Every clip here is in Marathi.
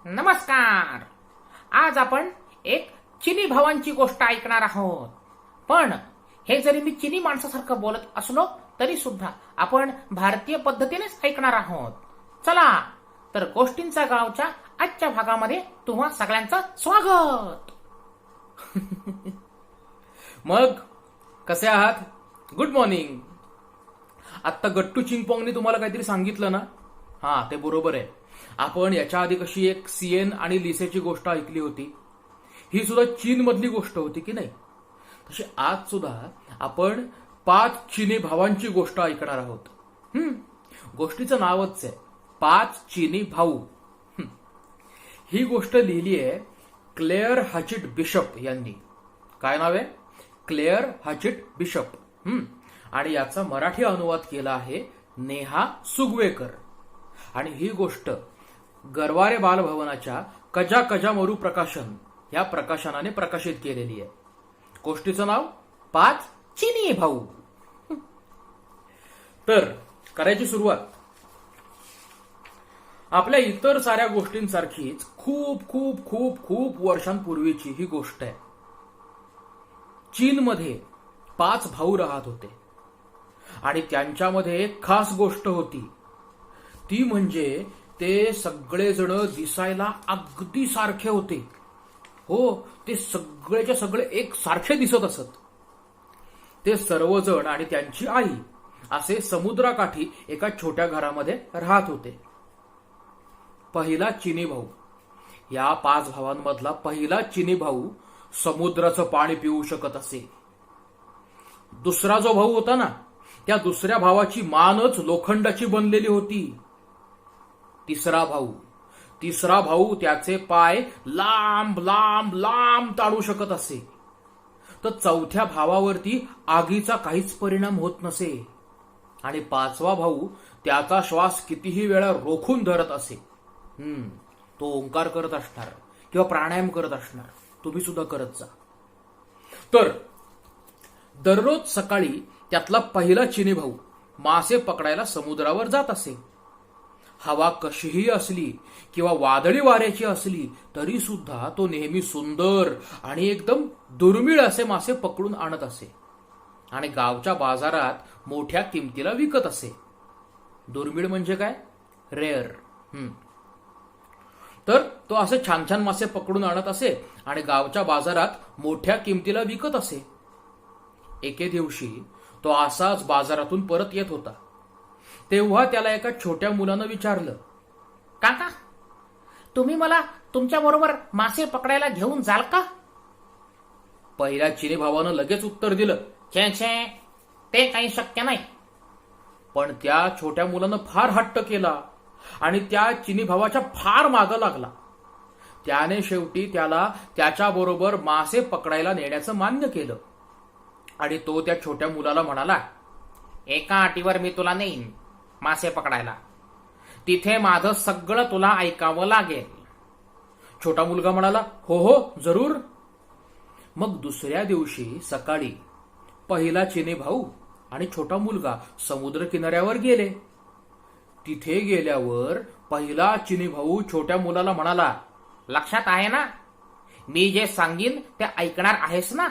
नमस्कार. आज आपण एक चिनी भावांची गोष्ट ऐकणार आहोत. पण हे जरी मी चिनी माणसासारखं बोलत असलो तरी सुद्धा आपण भारतीय पद्धतीनेच ऐकणार आहोत. चला तर गोष्टींचा गावच्या आजच्या भागामध्ये तुम्हा सगळ्यांचं स्वागत. मग कसे आहात? Good morning. आत्ता गट्टू चिंगपॉंगने तुम्हाला काहीतरी सांगितलं ना? हा, ते बरोबर आहे. आपण याच्या आधी कशी एक सीएन आणि लिसेची गोष्ट ऐकली होती, ही सुद्धा चीन मधली गोष्ट होती की नाही? तशी आज सुद्धा आपण 5 चिनी भावांची गोष्ट ऐकणार आहोत. गोष्टीचं नावच आहे 5 चिनी भाऊ. ही गोष्ट लिहिली आहे क्लेअर हचिट बिशप यांनी. काय नाव आहे? Clare Huchet Bishop. आणि याचा मराठी अनुवाद केला आहे नेहा सुगवेकर. आणि ही गोष्ट गरवारे बालभवनाच्या कजा कजा मरू प्रकाशन या प्रकाशनाने प्रकाशित केलेली आहे. गोष्टीचं नाव 5 चिनी भाऊ. तर करायची सुरुवात. आपल्या इतर साऱ्या गोष्टींसारखीच खूप खूप खूप खूप वर्षांपूर्वीची ही गोष्ट आहे. चीनमध्ये 5 भाऊ राहत होते आणि त्यांच्यामध्ये एक खास गोष्ट होती. ती म्हणजे ते सगळेजण दिसायला अगदी सारखे होते. हो, ते सगळेच्या सगळे एक सारखे दिसत असत. ते सर्वजण आणि त्यांची आई असे समुद्राकाठी एका छोट्या घरामध्ये राहत होते. पहिला चिनी भाऊ, या 5 भावांमधला पहिला चिनी भाऊ समुद्राचं पाणी पिऊ शकत असे. दुसरा जो भाऊ होता ना, त्या दुसऱ्या भावाची मानच लोखंडाची बनलेली होती. तिसरा भाऊ त्याचे पाय लांब लांब लांब ताणू शकत असे. तर चौथ्या भावावरती आगीचा काहीच परिणाम होत नसे. आणि 5वा भाऊ त्याचा श्वास कितीही वेळा रोखून धरत असे. तो ओंकार करत असणार किंवा प्राणायाम करत असणार. तुम्ही सुद्धा करत जा. तर दररोज सकाळी त्यातला पहिला चिनी भाऊ मासे पकडायला समुद्रावर जात असे. हवा कशीही असली किंवा वादळी वाऱ्याची असली तरी सुद्धा तो नेहमी सुंदर आणि एकदम दुर्मिळ असे मासे पकडून आणत असे आणि गावच्या बाजारात मोठ्या किमतीला विकत असे. दुर्मिळ म्हणजे काय? रेअर. तर तो असे छान छान मासे पकडून आणत असे आणि गावच्या बाजारात मोठ्या किमतीला विकत असे. एके दिवशी तो असाच बाजारातून परत येत होता. तेव्हा त्याला एका छोट्या मुलानं विचारलं, काका, तुम्ही मला तुमच्या बरोबर मासे पकडायला घेऊन जाल का? पहिल्या चिनी भावानं लगेच उत्तर दिलं, छे छे, ते काही शक्य नाही. पण त्या छोट्या मुलानं फार हट्ट केला आणि त्या चिनी भावाच्या फार मागं लागला. त्याने शेवटी त्याला त्याच्याबरोबर मासे पकडायला नेण्याचं मान्य केलं. आणि तो त्या छोट्या मुलाला म्हणाला, एका अटीवर मी तुला नेईन मासे पकडायला. तिथे माझं सगळं तुला ऐकावं लागेल. छोटा मुलगा म्हणाला, हो हो, जरूर. मग दुसऱ्या दिवशी सकाळी पहिला चिनी भाऊ आणि छोटा मुलगा समुद्र किनाऱ्यावर गेले. तिथे गेल्यावर पहिला चिनी भाऊ छोट्या मुलाला म्हणाला, लक्षात आहे ना, मी जे सांगीन ते ऐकणार आहेस ना?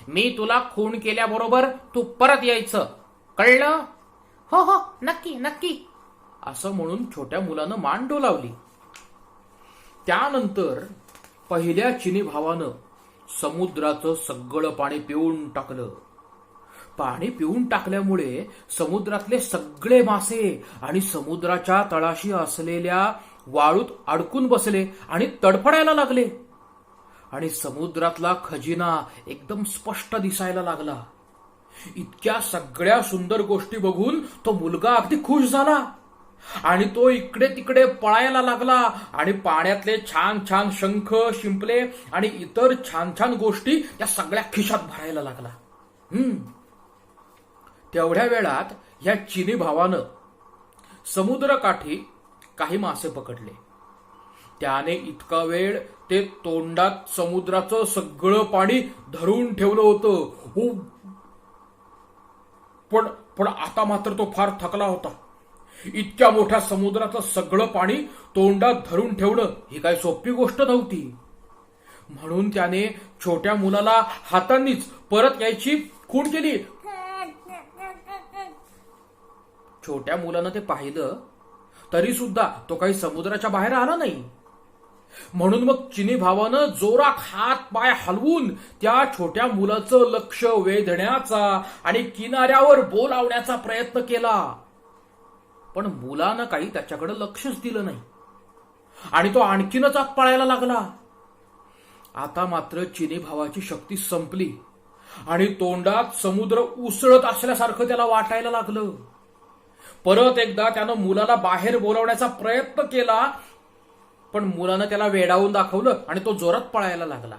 मी तुला खून केल्याबरोबर तू परत यायचं, कळलं? हो हो, नक्की नक्की, असं म्हणून छोट्या मुलानं मान डोलावली. त्यानंतर पहिल्या चिनी भावानं समुद्राचं सगळं पाणी पिऊन टाकलं. पाणी पिऊन टाकल्यामुळे समुद्रातले सगळे मासे आणि समुद्राच्या तळाशी असलेल्या वाळूत अडकून बसले आणि तडफडायला लागले. आणि समुद्रातला खजिना एकदम स्पष्ट दिसायला लागला. इतक्या सगळ्या सुंदर गोष्टी बघून तो मुलगा अगदी खुश झाला आणि तो इकडे तिकडे पळायला लागला आणि पाण्यातले छान छान शंख, शिंपले आणि इतर छान छान गोष्टी त्या सगळ्या खिशात भरायला लागला. तेवढ्या वेळात ह्या चिनी भावानं समुद्रकाठी काही मासे पकडले. त्याने इतका वेळ ते तोंडात समुद्राचं सगळं पाणी धरून ठेवलं होतं. पण आता मात्र तो फार थकला होता. इतक्या मोठ्या समुद्राचं सगळं पाणी तोंडात धरून ठेवणं ही काही सोपी गोष्ट नव्हती. म्हणून त्याने छोट्या मुलाला हातांनीच परत यायची खूण केली. छोट्या मुलानं ते पाहिलं तरी सुद्धा तो काही समुद्राच्या बाहेर आला नाही. म्हणून मग चिनी भावानं जोरात हात पाय हलवून त्या छोट्या मुलाचं लक्ष वेधण्याचा आणि किनाऱ्यावर बोलावण्याचा प्रयत्न केला. पण मुलानं काही त्याच्याकडे लक्षच दिलं नाही आणि तो आणखीनच आत पळायला लागला. आता मात्र चिनी भावाची शक्ती संपली आणि तोंडात समुद्र उसळत असल्यासारखं त्याला वाटायला लागलं. परत एकदा त्यानं मुलाला बाहेर बोलावण्याचा प्रयत्न केला, पण मुलानं त्याला वेडावून दाखवलं आणि तो जोरात पळायला लागला.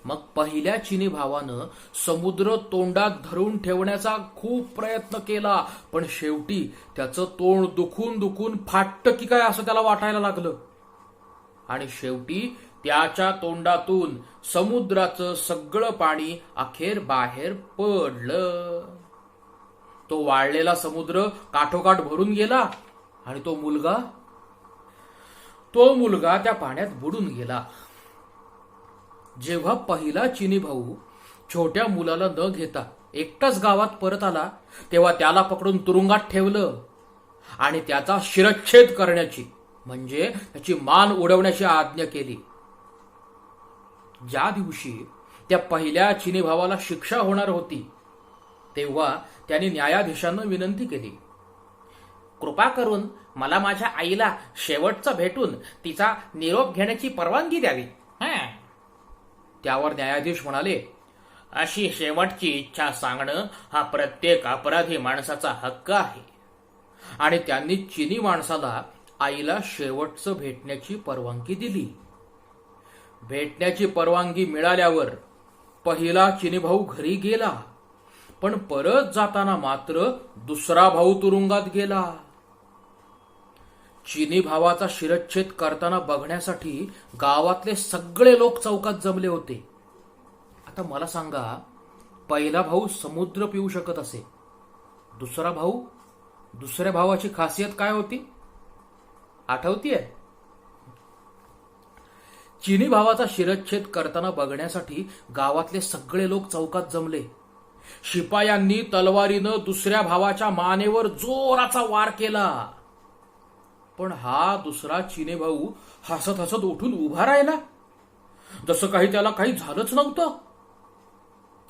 मग पहिल्या चिनी भावानं समुद्र तोंडात धरून ठेवण्याचा खूप प्रयत्न केला, पण शेवटी त्याचं तोंड दुखून दुखून फाटतं की काय असं त्याला वाटायला लागलं आणि शेवटी त्याच्या तोंडातून समुद्राचं सगळं पाणी अखेर बाहेर पडलं. तो वाळलेला समुद्र काठोकाठ भरून गेला आणि तो मुलगा त्या पाण्यात बुडून गेला. जेव्हा पहिला चिनी भाऊ छोट्या मुलाला न घेता एकटाच गावात परत आला, तेव्हा त्याला पकडून तुरुंगात ठेवलं आणि त्याचा शिरच्छेद करण्याची म्हणजे त्याची मान उडवण्याची आज्ञा केली. ज्या दिवशी त्या पहिल्या चिनी भावाला शिक्षा होणार होती, तेव्हा त्याने न्यायाधीशांना विनंती केली, कृपा करून मला माझ्या आईला शेवटचं भेटून तिचा निरोप घेण्याची परवानगी द्यावी. त्यावर न्यायाधीश म्हणाले, अशी शेवटची इच्छा सांगणं हा प्रत्येक अपराधी माणसाचा हक्क आहे. आणि त्यांनी चिनी माणसाला आईला शेवटचं भेटण्याची परवानगी दिली. भेटण्याची परवानगी मिळाल्यावर पहिला चिनी भाऊ घरी गेला, पण परत जाताना मात्र दुसरा भाऊ तुरुंगात गेला. चिनी भावाचा शिरच्छेद करताना बघण्यासाठी गावातले सगळे लोक चौकात जमले होते. आता मला सांगा, पहिला भाऊ समुद्र पिऊ शकत असे, दुसऱ्या भावाची खासियत काय होती आठवतीये? चिनी भावाचा शिरच्छेद करताना बघण्यासाठी गावातले सगळे लोक चौकात जमले. शिपायांनी तलवारीनं दुसऱ्या भावाच्या मानेवर जोराचा वार केला, पण हा दुसरा चिनी भाऊ हसत हसत उठून उभा राहिला, जसं काही त्याला काही झालंच नव्हतं.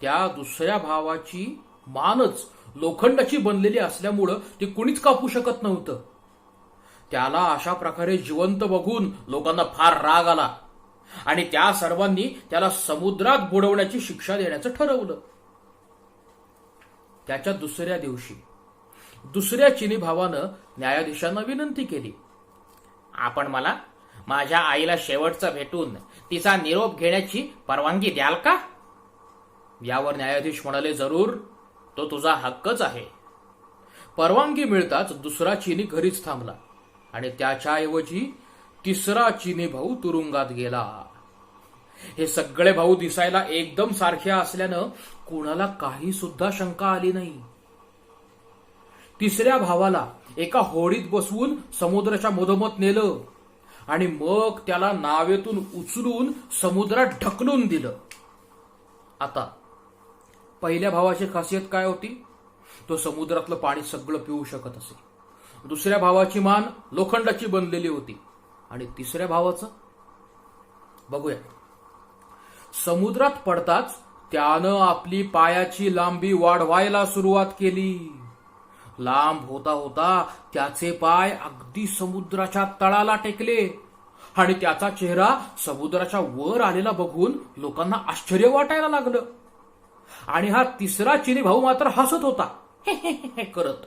त्या दुसऱ्या भावाची मानच लोखंडाची बनलेली असल्यामुळं ती कुणीच कापू शकत नव्हतं. त्याला अशा प्रकारे जिवंत बघून लोकांना फार राग आला आणि त्या सर्वांनी त्याला समुद्रात बुडवण्याची शिक्षा देण्याचं ठरवलं. त्याच्या दुसऱ्या दिवशी दुसऱ्या चिनी भावानं न्यायाधीशांना विनंती केली, आपण मला माझ्या आईला शेवटचं भेटून तिचा निरोप घेण्याची परवानगी द्याल का? यावर न्यायाधीश म्हणाले, जरूर, तो तुझा हक्कच आहे. परवानगी मिळताच दुसरा चिनी घरीच थांबला आणि त्याच्याऐवजी तिसरा चिनी भाऊ तुरुंगात गेला. हे सगळे भाऊ दिसायला एकदम सारखे असल्यानं कुणाला काही सुद्धा शंका आली नाही. तिसऱ्या भावाला एका होडीत बसवून समुद्राच्या मधोमध नेलं आणि मग त्याला नावेतून उचलून समुद्रात ढकलून दिलं. आता पहिल्या भावाची खासियत काय होती? तो समुद्रातलं पाणी सगळं पिऊ शकत असे. दुसऱ्या भावाची मान लोखंडाची बनलेली होती आणि तिसऱ्या भावाचं बघूया. समुद्रात पडताच त्यानं आपली पायाची लांबी वाढवायला सुरुवात केली. लांब होता होता त्याचे पाय अगदी समुद्राच्या तळाला टेकले आणि त्याचा चेहरा समुद्राच्या वर आलेला बघून लोकांना आश्चर्य वाटायला लागलं. आणि हा तिसरा चिनी भाऊ मात्र हसत होता करत,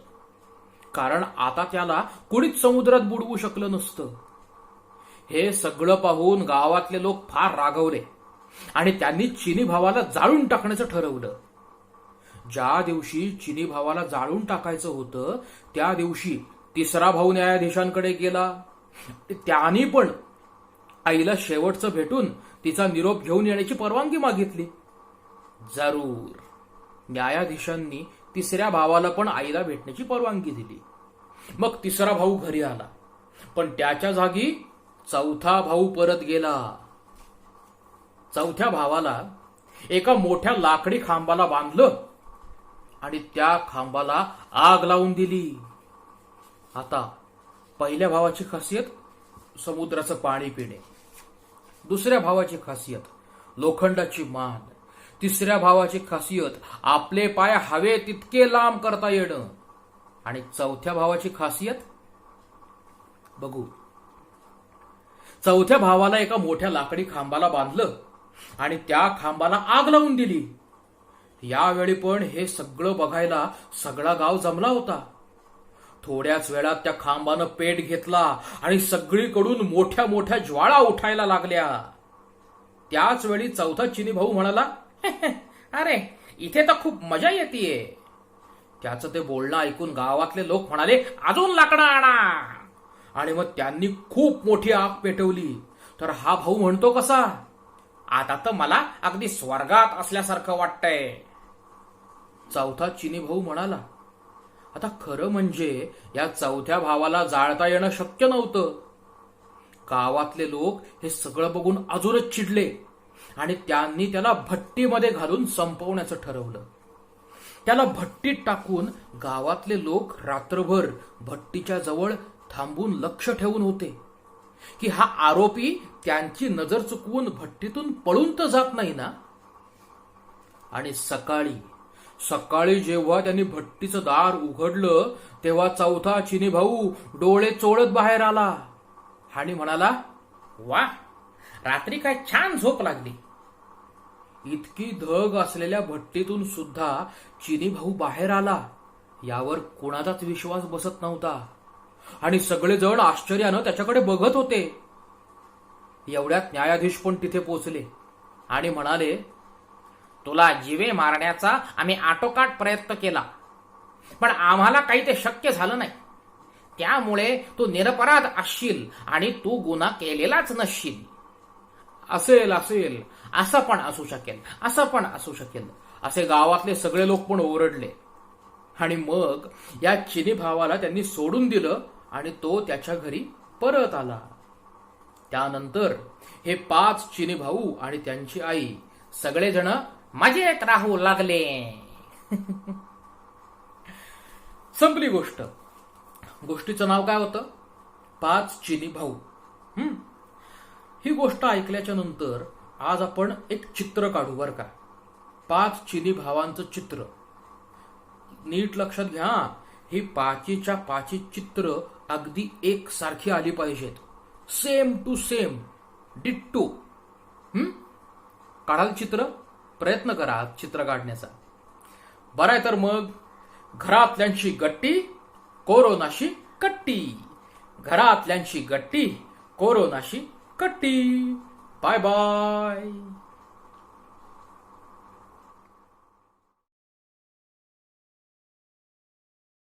कारण आता त्याला कुणीच समुद्रात बुडवू शकलं नसतं. हे सगळं पाहून गावातले लोक फार रागवले आणि त्यांनी चिनी भावाला जाळून टाकण्याचं ठरवलं. ज्या दिवशी चिनी भावाला जाळून टाकायचं होतं त्या दिवशी तिसरा भाऊ न्यायाधीशांकडे गेला. त्यांनी पण आईला शेवटचं भेटून तिचा निरोप घेऊन येण्याची परवानगी मागितली. जरूर, न्यायाधीशांनी तिसऱ्या भावाला पण आईला भेटण्याची परवानगी दिली. मग तिसरा भाऊ घरी आला, पण त्याच्या जागी चौथा भाऊ परत गेला. चौथ्या भावाला एका मोठ्या लाकडी खांबाला बांधलं आणि त्या खांबाला आग लावून दिली. आता पहिल्या भावाची खासियत समुद्राचं पाणी पिणे, दुसऱ्या भावाची खासियत लोखंडाची मान, तिसऱ्या भावाची खासियत आपले पाय हवे तितके लांब करता येणं, आणि चौथ्या भावाची खासियत बघू. चौथ्या भावाला एका मोठ्या लाकडी खांबाला बांधलं आणि त्या खांबाला आग लावून दिली. यावेळी पण हे सगळं बघायला सगळा गाव जमला होता. थोड्याच वेळात त्या खांबानं पेट घेतला आणि सगळीकडून मोठ्या मोठ्या ज्वाळा उठायला लागल्या. त्याच वेळी चौथा चिनी भाऊ म्हणाला, अरे इथे तर खूप मजा येतेय. त्याचं ते बोलणं ऐकून गावातले लोक म्हणाले, अजून लाकडं आणा. आणि मग त्यांनी खूप मोठी आग पेटवली. तर हा भाऊ म्हणतो कसा, आता तर मला अगदी स्वर्गात असल्यासारखं वाटतंय. चौथा चिनी भाऊ म्हणाला, आता खरं म्हणजे या चौथ्या भावाला जाळता येणं शक्य नव्हतं. गावातले लोक हे सगळं बघून अजूनच चिडले आणि त्यांनी त्याला भट्टीमध्ये घालून संपवण्याचं ठरवलं. त्याला भट्टीत टाकून गावातले लोक रात्रभर भट्टीच्या जवळ थांबून लक्ष ठेवून होते की हा आरोपी त्यांची नजर चुकवून भट्टीतून पळून तर जात नाही ना. आणि सकाळी जेव्हा त्यांनी भट्टीचं दार उघडलं तेव्हा चौथा चिनी भाऊ डोळे चोळत बाहेर आला आणि म्हणाला, वा, रात्री काय छान झोप लागली. इतकी धग असलेल्या भट्टीतून सुद्धा चिनी भाऊ बाहेर आला यावर कोणाचाच विश्वास बसत नव्हता आणि सगळेजण आश्चर्यानं त्याच्याकडे बघत होते. एवढ्यात न्यायाधीश पण तिथे पोचले आणि म्हणाले, तुला जीवे मारण्याचा आम्ही आटोकाट प्रयत्न केला, पण आम्हाला काही ते शक्य झालं नाही. त्यामुळे तू निरपराध असशील आणि तू गुन्हा केलेलाच नसशील. असेल असं पण असू शकेल असे गावातले सगळे लोक पण ओरडले. आणि मग या चिनी भावाला त्यांनी सोडून दिलं आणि तो त्याच्या घरी परत आला. त्यानंतर हे 5 चिनी भाऊ आणि त्यांची आई सगळेजण मजेत राहू लागले. संपली गोष्ट. गोष्टीचं नाव काय होतं? 5 चिनी भाऊ. ही गोष्ट ऐकल्याच्या नंतर आज आपण एक चित्र काढू बर का. 5 चिनी भावांचं चित्र नीट लक्षात घ्या. ही 5च्या 5 चित्र अगदी एक सारखी आली पाहिजेत. Same to same, ditto. काढाल चित्र? प्रयत्न करा चित्र काढण्याचा. बरं आहे तर मग, घरातल्यांची गट्टी, कोरोनाशी कट्टी. घरातल्यांची गट्टी, कोरोनाशी कट्टी. Bye bye.